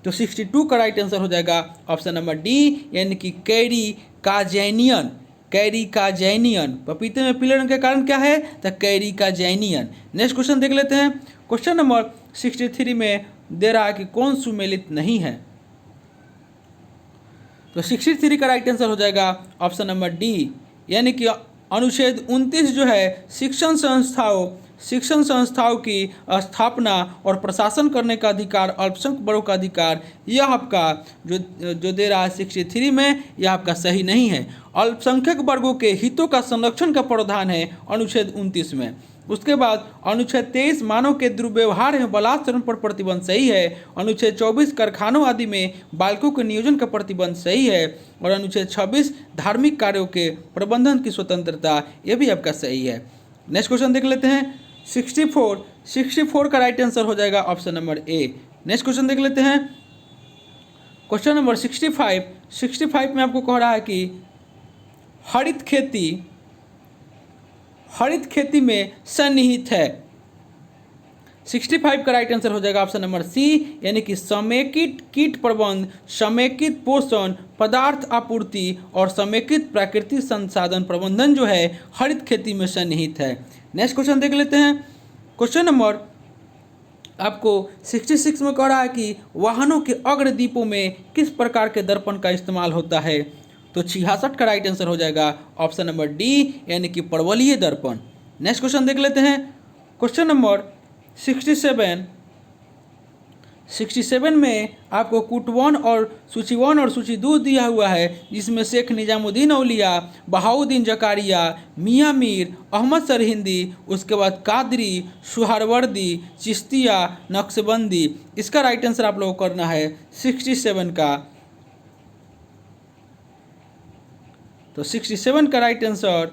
तो 62 का राइट आंसर हो जाएगा ऑप्शन नंबर डी, यानी कि कैरिकाजेनियन। कैरिकाजेनियन, पपीते में पीले रंग का कारण क्या है? तो कैरिकाजेनियन। नेक्स्ट क्वेश्चन देख लेते हैं। क्वेश्चन नंबर 63 में दे रहा है कि कौन सुमेलित नहीं है, तो 63 का राइट आंसर हो जाएगा ऑप्शन नंबर डी, यानी कि अनुच्छेद 29 जो है शिक्षण संस्थाओं की स्थापना और प्रशासन करने का अधिकार, अल्पसंख्यक वर्गों का अधिकार, यह आपका जो दे रहा है 63 में, यह आपका सही नहीं है। अल्पसंख्यक वर्गों के हितों का संरक्षण का प्रावधान है अनुच्छेद 29 में। उसके बाद अनुच्छेद 23 मानव के दुर्व्यवहार एवं बलात्कार पर प्रतिबंध सही है। अनुच्छेद 24 कारखानों आदि में बालकों के नियोजन का प्रतिबंध सही है। और अनुच्छेद 26 धार्मिक कार्यों के प्रबंधन की स्वतंत्रता, यह भी आपका सही है। नेक्स्ट क्वेश्चन देख लेते हैं। 64 का राइट आंसर हो जाएगा option number A. Next question देख लेते हैं। क्वेश्चन नंबर 65 में आपको कह रहा है कि हरित खेती में सन्निहित है। 65 का राइट आंसर हो जाएगा ऑप्शन नंबर सी, यानी कि समेकित कीट प्रबंध, समेकित पोषण, पदार्थ आपूर्ति और समेकित प्राकृतिक संसाधन प्रबंधन जो है हरित खेती में सन्निहित है। नेक्स्ट क्वेश्चन देख लेते हैं। क्वेश्चन नंबर आपको 66 में कह रहा है कि वाहनों के अग्रदीपों में किस प्रकार के दर्पण का इस्तेमाल होता है, तो 66 का राइट आंसर हो जाएगा ऑप्शन नंबर डी, यानी कि परवलीय दर्पण। नेक्स्ट क्वेश्चन देख लेते हैं। क्वेश्चन नंबर 67 में आपको कुट 1 और सूची 2 दिया हुआ है, जिसमें शेख निजामुद्दीन औलिया, बहाउद्दीन जकारिया, मियाँ मीर, अहमद सरहिंदी, उसके बाद कादरी, सुहरावर्दी, चिश्तिया, नक्शबंदी। इसका राइट आंसर आप लोगों को करना है 67 का, तो 67 का राइट आंसर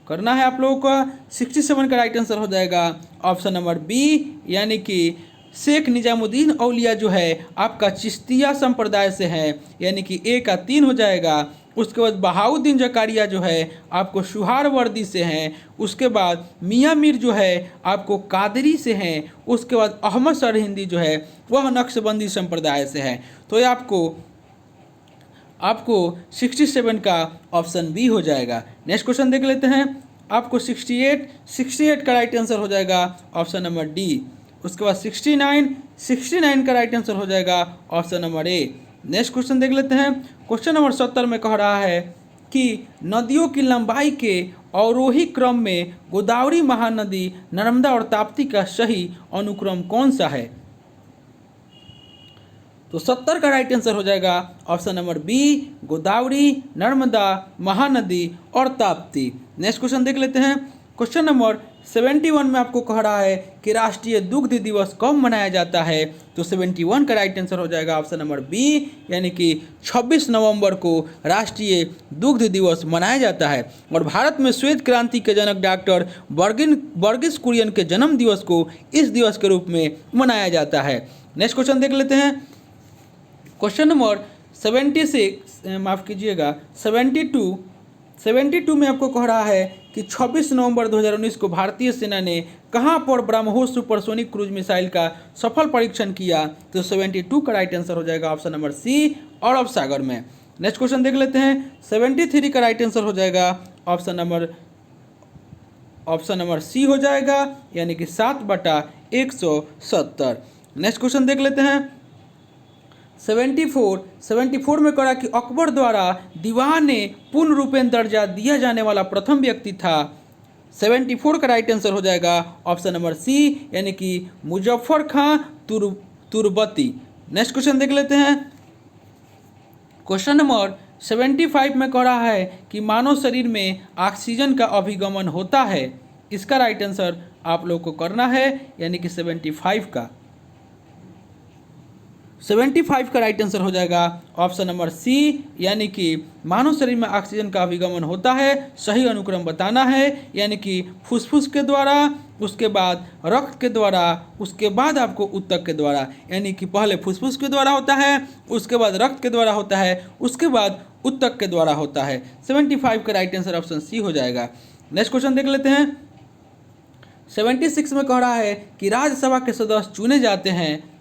करना है आप लोगों का। 67 का राइट आंसर हो जाएगा ऑप्शन नंबर बी, यानी कि शेख निजामुद्दीन औलिया जो है आपका चिश्तिया संप्रदाय से है, यानी कि ए का 3 हो जाएगा। उसके बाद बहाउद्दीन जकारिया जो है आपको सुहरावर्दी से हैं। उसके बाद मियाँ मीर जो है आपको कादरी से हैं। उसके बाद अहमद सरहिंदी जो है वह नक्शबंदी संप्रदाय से है। तो ये आपको 67 का ऑप्शन बी हो जाएगा। नेक्स्ट क्वेश्चन देख लेते हैं। आपको 68 का राइट आंसर हो जाएगा ऑप्शन नंबर डी। उसके बाद 69 का राइट आंसर हो जाएगा option number A. Next question देख लेते हैं। क्वेश्चन नंबर 70 में कह रहा है कि नदियों की लंबाई के अवरोही क्रम में गोदावरी, महानदी, नर्मदा और ताप्ती का सही अनुक्रम कौन सा है। तो 70 का राइट आंसर हो जाएगा option number B, Godavari, Narmada, Mahanadi और ताप्ती। नेक्स्ट क्वेश्चन देख लेते हैं। क्वेश्चन नंबर 71 में आपको कह रहा है कि राष्ट्रीय दुग्ध दिवस कब मनाया जाता है। तो 71 का राइट आंसर हो जाएगा ऑप्शन नंबर बी, यानी कि 26 नवंबर को राष्ट्रीय दुग्ध दिवस मनाया जाता है। और भारत में श्वेत क्रांति के जनक डॉक्टर वर्गीस कुरियन के जन्म दिवस को इस दिवस के रूप में मनाया जाता है। नेक्स्ट क्वेश्चन देख लेते हैं। क्वेश्चन नंबर 76 माफ़ कीजिएगा 72 में आपको कह रहा है कि 26 नवंबर 2019 को भारतीय सेना ने कहां पर ब्रह्मोस सुपरसोनिक क्रूज मिसाइल का सफल परीक्षण किया। तो 72 का राइट आंसर हो जाएगा ऑप्शन नंबर सी, अरब सागर में। नेक्स्ट क्वेश्चन देख लेते हैं। 73 का राइट आंसर हो जाएगा ऑप्शन नंबर सी हो जाएगा, यानी कि 7/170। नेक्स्ट क्वेश्चन देख लेते हैं। 74 में कहा कि अकबर द्वारा दीवाने पूर्ण रूपेण दर्जा दिया जाने वाला प्रथम व्यक्ति था। 74 का राइट आंसर हो जाएगा ऑप्शन नंबर सी, यानी कि मुजफ्फर खां तुर्बती। नेक्स्ट क्वेश्चन देख लेते हैं। क्वेश्चन नंबर 75 में कह रहा है कि मानव शरीर में ऑक्सीजन का अभिगमन होता है। इसका राइट आंसर आप लोग को करना है, यानी कि 75 का राइट आंसर हो जाएगा ऑप्शन नंबर सी, यानी कि मानव शरीर में ऑक्सीजन का अभिगमन होता है। सही अनुक्रम बताना है, यानी कि फुसफुस के द्वारा, उसके बाद रक्त के द्वारा, उसके बाद आपको उत्तक के द्वारा, यानी कि पहले फुसफुस के द्वारा होता है, उसके बाद रक्त के द्वारा होता है, उसके बाद उत्तक के द्वारा होता है। 75 का राइट आंसर ऑप्शन सी हो जाएगा। नेक्स्ट क्वेश्चन देख लेते हैं। 76 में कह रहा है कि राज्यसभा के सदस्य चुने जाते हैं।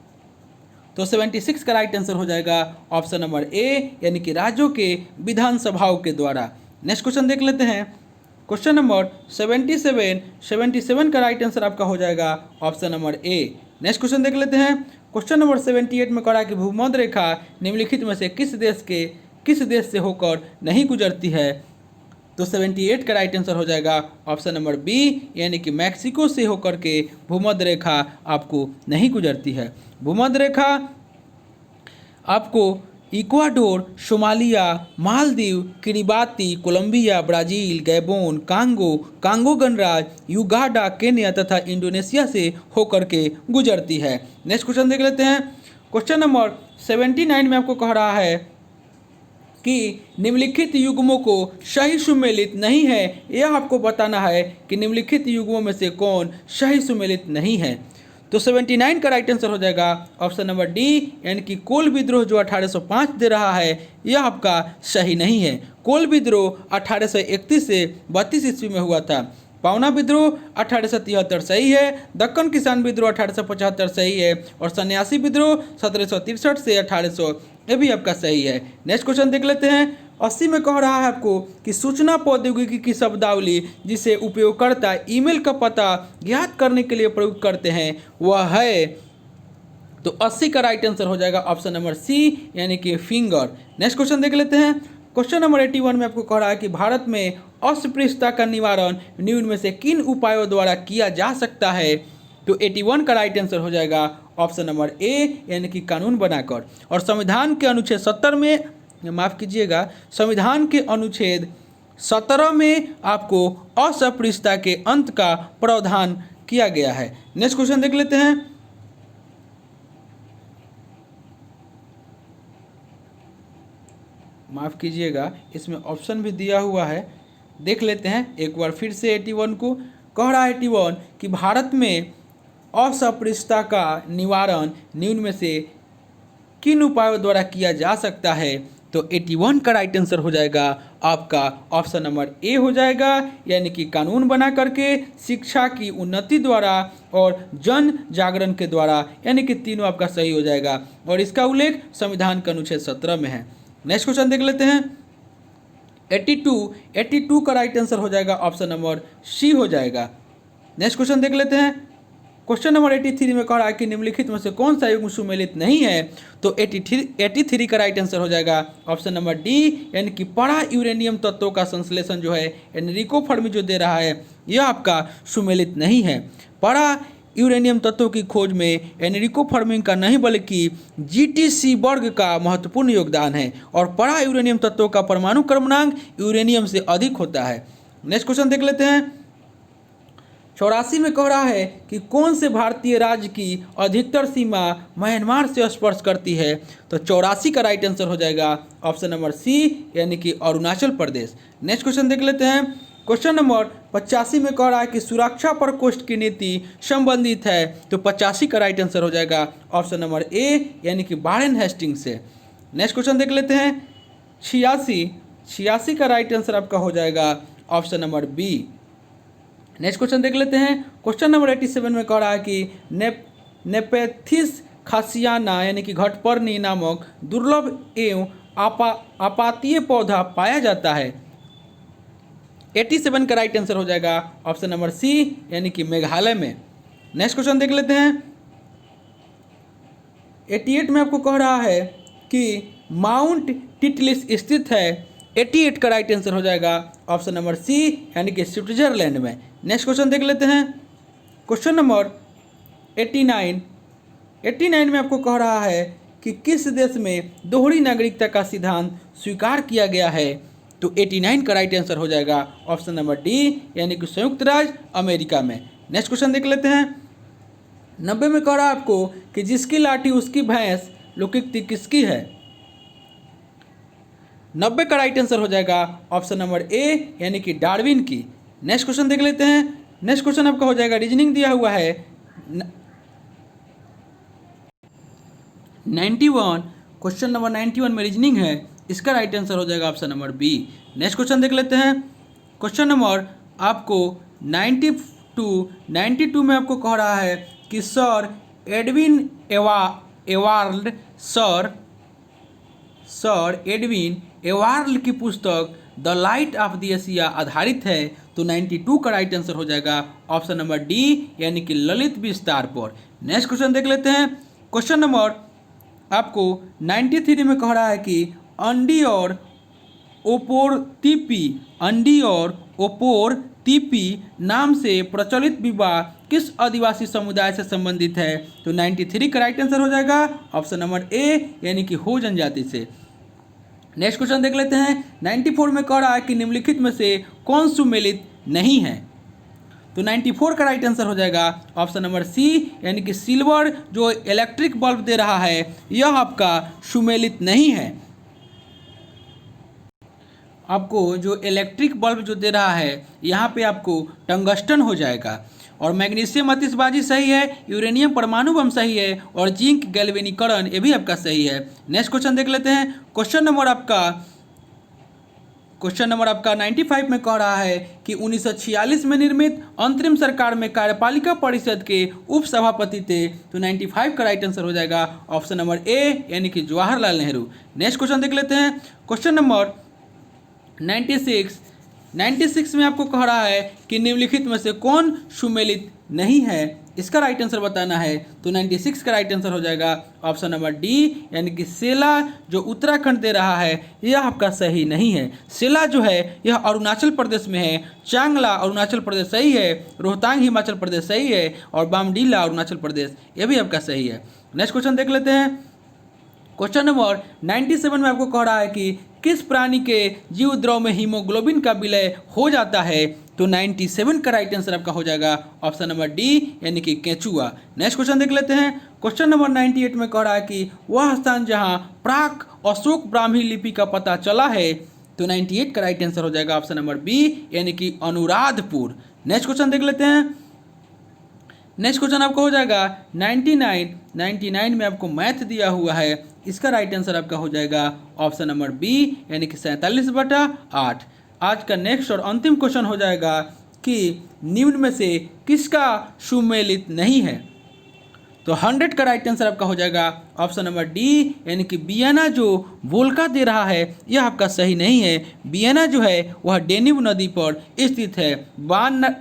तो 76 का राइट आंसर हो जाएगा ऑप्शन नंबर ए, यानी कि राज्यों के विधानसभाओं के द्वारा। नेक्स्ट क्वेश्चन देख लेते हैं। क्वेश्चन नंबर 77 का राइट आंसर आपका हो जाएगा option number A. Next question देख लेते हैं। क्वेश्चन नंबर 78 में कह रहा है कि भूमध्य रेखा निम्नलिखित में से किस देश से होकर नहीं गुजरती है। तो 78 का राइट आंसर हो जाएगा ऑप्शन नंबर बी, यानी कि मैक्सिको से होकर के भूमध्य रेखा आपको नहीं गुजरती है। भूमध्य रेखा आपको Ecuador, Somalia, Maldives, Kiribati, Colombia, Brazil, Gabon, Congo गणराज्य, युगांडा, केन्या तथा इंडोनेशिया से होकर के गुजरती है। नेक्स्ट क्वेश्चन देख लेते हैं। क्वेश्चन नंबर 79 में आपको कह रहा है कि निम्नलिखित युग्मों को सही सुमेलित नहीं है। यह आपको बताना है कि निम्नलिखित युग्मों में से कौन सही सुमेलित नहीं है। तो 79 का राइट आंसर हो जाएगा ऑप्शन नंबर डी, यानी कि कोल विद्रोह जो 1805 दे रहा है, यह आपका सही नहीं है। कोल विद्रोह 1831 से 32 ईस्वी में हुआ था। पावना विद्रोह 1873 सही है। दक्कन किसान विद्रोह 1875 सही है। और सन्यासी विद्रोह 1763 से 1800, ये भी आपका सही है। नेक्स्ट क्वेश्चन देख लेते हैं। 80 में कह रहा है आपको कि सूचना प्रौद्योगिकी की शब्दावली जिसे उपयोगकर्ता ईमेल का पता ज्ञात करने के लिए प्रयोग करते हैं वह है। तो 80 का राइट आंसर हो जाएगा ऑप्शन नंबर सी, यानी कि फिंगर। नेक्स्ट क्वेश्चन देख लेते हैं। क्वेश्चन नंबर 81 में आपको कह रहा है कि भारत में अस्पृश्यता का निवारण निम्न में से किन उपायों द्वारा किया जा सकता है। तो 81 का राइट आंसर हो जाएगा ऑप्शन नंबर ए, यानी कि कानून बनाकर। और संविधान के अनुच्छेद 70 में, माफ़ कीजिएगा, संविधान के अनुच्छेद 17 में आपको अस्पृश्यता के अंत का प्रावधान किया गया है। नेक्स्ट क्वेश्चन देख लेते हैं। माफ़ कीजिएगा, इसमें ऑप्शन भी दिया हुआ है, देख लेते हैं एक बार फिर से। 81 को कह रहा है 81 कि भारत में अस्पृश्यता का निवारण निम्न में से किन उपायों द्वारा किया जा सकता है। तो 81 का राइट आंसर हो जाएगा आपका ऑप्शन नंबर ए हो जाएगा, यानी कि कानून बना करके, शिक्षा की उन्नति द्वारा और जन जागरण के द्वारा, यानी कि तीनों आपका सही हो जाएगा। और इसका उल्लेख संविधान के अनुच्छेद 17 में है। नेक्स्ट क्वेश्चन देख लेते हैं। 82 का राइट आंसर हो जाएगा ऑप्शन नंबर सी हो जाएगा। नेक्स्ट क्वेश्चन देख लेते हैं। क्वेश्चन नंबर 83 में कह रहा है कि निम्नलिखित में से कौन सा युग्म सुमेलित नहीं है। तो 83 का राइट आंसर हो जाएगा ऑप्शन नंबर डी, यानी कि परा यूरेनियम तत्वों का संश्लेषण जो है एनरिको फर्मी जो दे रहा है, यह आपका सुमेलित नहीं है। परा यूरेनियम तत्वों की खोज में एनरिको फर्मी का नहीं बल्कि जीटीसी बर्ग का महत्वपूर्ण योगदान है और परा यूरेनियम तत्वों का परमाणु क्रमांक यूरेनियम से अधिक होता है। नेक्स्ट क्वेश्चन देख लेते हैं। 84 में कह रहा है कि कौन से भारतीय राज्य की अधिकतर सीमा म्यांमार से स्पर्श करती है। तो 84 का राइट आंसर हो जाएगा ऑप्शन नंबर सी यानी कि अरुणाचल प्रदेश। नेक्स्ट क्वेश्चन देख लेते हैं। क्वेश्चन नंबर 85 में कह रहा है कि सुरक्षा प्रकोष्ठ की नीति संबंधित है। तो 85 का राइट आंसर हो जाएगा ऑप्शन नंबर ए यानी कि वारेन हेस्टिंग्स से। नेक्स्ट क्वेश्चन देख लेते हैं। 86 का राइट आंसर आपका हो जाएगा option number B. Next question देख लेते हैं। क्वेश्चन नंबर 87 में कह रहा है कि नेपेथिस खासियाना यानी कि घटपर्णी नामक दुर्लभ एवं आपातीय पौधा पाया जाता है। 87 का राइट आंसर हो जाएगा ऑप्शन नंबर सी यानी कि मेघालय में। नेक्स्ट क्वेश्चन देख लेते हैं। 88 में आपको कह रहा है कि माउंट टिटलिस स्थित है। 88 का राइट आंसर हो जाएगा ऑप्शन नंबर सी यानी कि स्विट्जरलैंड में। नेक्स्ट क्वेश्चन देख लेते हैं। क्वेश्चन नंबर 89 में आपको कह रहा है कि किस देश में दोहरी नागरिकता का सिद्धांत स्वीकार किया गया है। तो 89 का राइट आंसर हो जाएगा ऑप्शन नंबर डी यानी कि संयुक्त राज्य अमेरिका में। नेक्स्ट क्वेश्चन देख लेते हैं। 90 में कह रहा है आपको कि जिसकी लाठी उसकी भैंस लोकोक्ति किसकी है। 90 का राइट आंसर हो जाएगा ऑप्शन नंबर ए यानी कि डार्विन की। नेक्स्ट क्वेश्चन देख लेते हैं। नेक्स्ट क्वेश्चन आपका हो जाएगा, रीजनिंग दिया हुआ है 91। क्वेश्चन नंबर 91 में रीजनिंग है, इसका राइट आंसर हो जाएगा option number B. Next question देख लेते हैं। क्वेश्चन नंबर आपको 92 में आपको कह रहा है कि सर एडविन एवार्ल्ड सर एडविन एवार्ल्ड की पुस्तक the light of the Asia आधारित है। तो 92 का राइट आंसर हो जाएगा ऑप्शन नंबर डी यानी कि ललित विस्तार पर। नेक्स्ट क्वेश्चन देख लेते हैं। क्वेश्चन नंबर आपको 93 में कह रहा है कि अंडी और ओपोर नाम से प्रचलित विवाह किस आदिवासी समुदाय से संबंधित है। तो 93 का राइट आंसर हो जाएगा ऑप्शन नंबर ए यानी कि हो जनजाति से। नेक्स्ट क्वेश्चन देख लेते हैं। 94 में कह रहा है कि निम्नलिखित में से कौन सुमेलित नहीं है। तो 94 का राइट आंसर हो जाएगा ऑप्शन नंबर सी यानी कि सिल्वर जो इलेक्ट्रिक बल्ब दे रहा है यह आपका सुमेलित नहीं है। आपको जो इलेक्ट्रिक बल्ब जो दे रहा है यहाँ पे आपको टंगस्टन हो जाएगा। और मैग्नीशियम आतिशबाजी सही है, यूरेनियम परमाणु बम सही है और जिंक गैल्वेनीकरण ये भी आपका सही है। नेक्स्ट क्वेश्चन देख लेते हैं। क्वेश्चन नंबर आपका 95 में कह रहा है कि 1946 में निर्मित अंतरिम सरकार में कार्यपालिका परिषद के उप सभापति थे। तो 95 का राइट आंसर हो जाएगा ऑप्शन नंबर ए यानी कि जवाहरलाल नेहरू। नेक्स्ट क्वेश्चन देख लेते हैं। क्वेश्चन नंबर 96 में आपको कह रहा है कि निम्नलिखित में से कौन सुमेलित नहीं है, इसका राइट आंसर बताना है। तो 96 का राइट आंसर हो जाएगा ऑप्शन नंबर डी यानी कि सेला जो उत्तराखंड दे रहा है यह आपका सही नहीं है। सेला जो है यह अरुणाचल प्रदेश में है। चांगला अरुणाचल प्रदेश सही है, रोहतांग हिमाचल प्रदेश सही है और बामडीला अरुणाचल प्रदेश यह भी आपका सही है। नेक्स्ट क्वेश्चन देख लेते हैं। क्वेश्चन नंबर 97 में आपको कह रहा है कि किस प्राणी के जीव द्रव में हीमोग्लोबिन का विलय हो जाता है। तो 97 का राइट आंसर आपका हो जाएगा ऑप्शन नंबर डी यानी कि केंचुआ। नेक्स्ट क्वेश्चन देख लेते हैं। क्वेश्चन नंबर 98 में कह रहा है कि वह स्थान जहां प्राक अशोक ब्राह्मी लिपि का पता चला है। तो 98 का राइट आंसर हो जाएगा ऑप्शन नंबर बी यानी कि अनुराधपुर। नेक्स्ट क्वेश्चन देख लेते हैं। नेक्स्ट क्वेश्चन आपको हो जाएगा 99 में आपको मैथ दिया हुआ है, इसका राइट आंसर आपका हो जाएगा ऑप्शन नंबर बी यानी कि 47/8। आज का नेक्स्ट और अंतिम क्वेश्चन हो जाएगा कि निम्न में से किसका सुमेलित नहीं है। तो 100 का राइट आंसर आपका हो जाएगा ऑप्शन नंबर डी यानी कि वियना जो वोल्गा दे रहा है यह आपका सही नहीं है। वियना जो है वह डेन्यूब नदी पर स्थित है।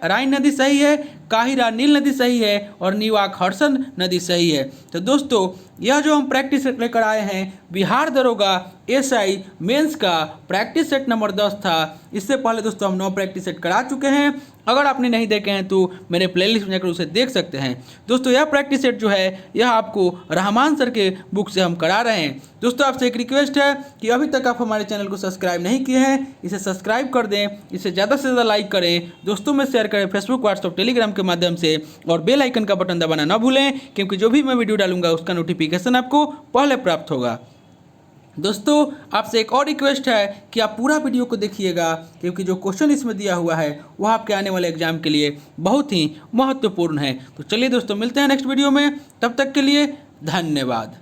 राइन नदी सही है, काहिरा नील नदी सही है और न्यूयॉर्क हडसन नदी सही है। तो दोस्तों यह जो हम प्रैक्टिस सेट लेकर आए हैं बिहार दरोगा एसआई मेंस का प्रैक्टिस सेट नंबर 10 था। इससे पहले दोस्तों हम 9 प्रैक्टिस सेट करा चुके हैं। अगर आपने नहीं देखे हैं तो मेरे प्लेलिस्ट में जाकर उसे देख सकते हैं। दोस्तों यह प्रैक्टिस सेट जो है यह आपको रहमान सर के बुक से हम करा रहे हैं। दोस्तों आपसे एक रिक्वेस्ट है कि अभी तक आप हमारे चैनल को सब्सक्राइब नहीं किए हैं, इसे सब्सक्राइब कर दें, इसे ज़्यादा से ज़्यादा लाइक करें, दोस्तों में शेयर करें फेसबुक, व्हाट्सअप, टेलीग्राम के माध्यम से, और बेल आइकन का बटन दबाना ना भूलें क्योंकि जो भी मैं वीडियो डालूंगा उसका नोटिफिकेशन आपको पहले प्राप्त होगा। दोस्तों आपसे एक और रिक्वेस्ट है कि आप पूरा वीडियो को देखिएगा क्योंकि जो क्वेश्चन इसमें दिया हुआ है वह आपके आने वाले एग्जाम के लिए बहुत ही महत्वपूर्ण है। तो चलिए दोस्तों मिलते हैं नेक्स्ट वीडियो में, तब तक के लिए धन्यवाद।